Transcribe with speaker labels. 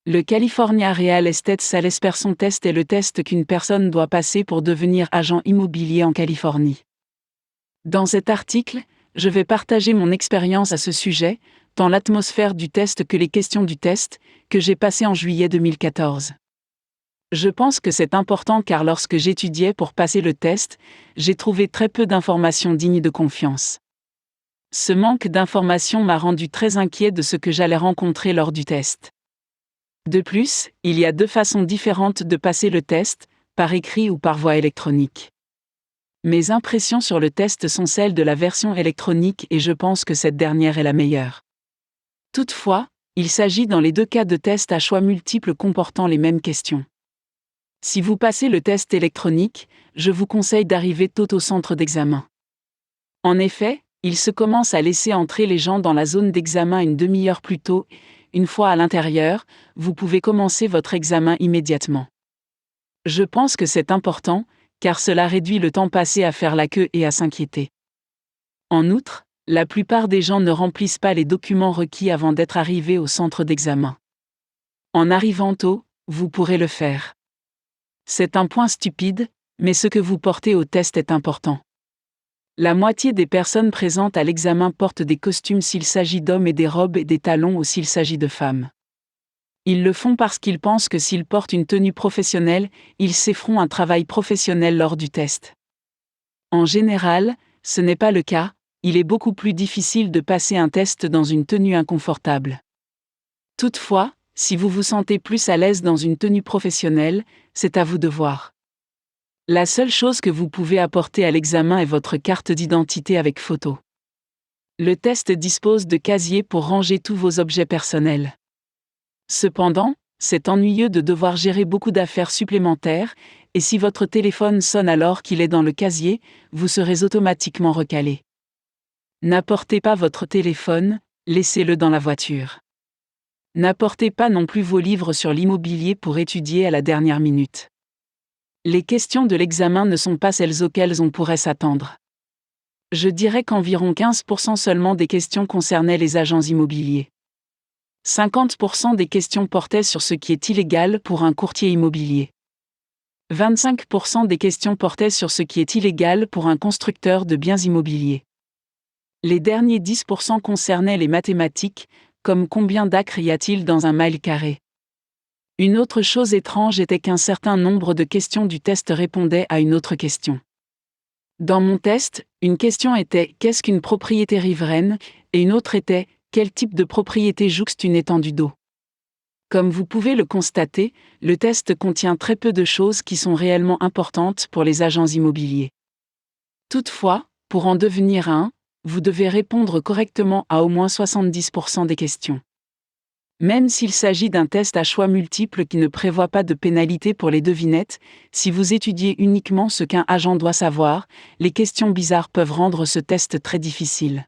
Speaker 1: Le California Real Estate Sales Person Test est le test qu'une personne doit passer pour devenir agent immobilier en Californie. Dans cet article, je vais partager mon expérience à ce sujet, tant l'atmosphère du test que les questions du test, que j'ai passé en juillet 2014. Je pense que c'est important car lorsque j'étudiais pour passer le test, j'ai trouvé très peu d'informations dignes de confiance. Ce manque d'informations m'a rendu très inquiet de ce que j'allais rencontrer lors du test. De plus, il y a 2 façons différentes de passer le test, par écrit ou par voie électronique. Mes impressions sur le test sont celles de la version électronique et je pense que cette dernière est la meilleure. Toutefois, il s'agit dans les 2 cas de tests à choix multiples comportant les mêmes questions. Si vous passez le test électronique, je vous conseille d'arriver tôt au centre d'examen. En effet, il se commence à laisser entrer les gens dans la zone d'examen une demi-heure plus tôt. Une fois à l'intérieur, vous pouvez commencer votre examen immédiatement. Je pense que c'est important, car cela réduit le temps passé à faire la queue et à s'inquiéter. En outre, la plupart des gens ne remplissent pas les documents requis avant d'être arrivés au centre d'examen. En arrivant tôt, vous pourrez le faire. C'est un point stupide, mais ce que vous portez au test est important. La moitié des personnes présentes à l'examen portent des costumes s'il s'agit d'hommes et des robes et des talons ou s'il s'agit de femmes. Ils le font parce qu'ils pensent que s'ils portent une tenue professionnelle, ils s'efferont un travail professionnel lors du test. En général, ce n'est pas le cas, il est beaucoup plus difficile de passer un test dans une tenue inconfortable. Toutefois, si vous vous sentez plus à l'aise dans une tenue professionnelle, c'est à vous de voir. La seule chose que vous pouvez apporter à l'examen est votre carte d'identité avec photo. Le test dispose de casiers pour ranger tous vos objets personnels. Cependant, c'est ennuyeux de devoir gérer beaucoup d'affaires supplémentaires, et si votre téléphone sonne alors qu'il est dans le casier, vous serez automatiquement recalé. N'apportez pas votre téléphone, laissez-le dans la voiture. N'apportez pas non plus vos livres sur l'immobilier pour étudier à la dernière minute. Les questions de l'examen ne sont pas celles auxquelles on pourrait s'attendre. Je dirais qu'environ 15% seulement des questions concernaient les agents immobiliers. 50% des questions portaient sur ce qui est illégal pour un courtier immobilier. 25% des questions portaient sur ce qui est illégal pour un constructeur de biens immobiliers. Les derniers 10% concernaient les mathématiques, comme combien d'acres y a-t-il dans un mile carré. Une autre chose étrange était qu'un certain nombre de questions du test répondaient à une autre question. Dans mon test, une question était « Qu'est-ce qu'une propriété riveraine ?» et une autre était « Quel type de propriété jouxte une étendue d'eau ?» Comme vous pouvez le constater, le test contient très peu de choses qui sont réellement importantes pour les agents immobiliers. Toutefois, pour en devenir un, vous devez répondre correctement à au moins 70% des questions. Même s'il s'agit d'un test à choix multiples qui ne prévoit pas de pénalité pour les devinettes, si vous étudiez uniquement ce qu'un agent doit savoir, les questions bizarres peuvent rendre ce test très difficile.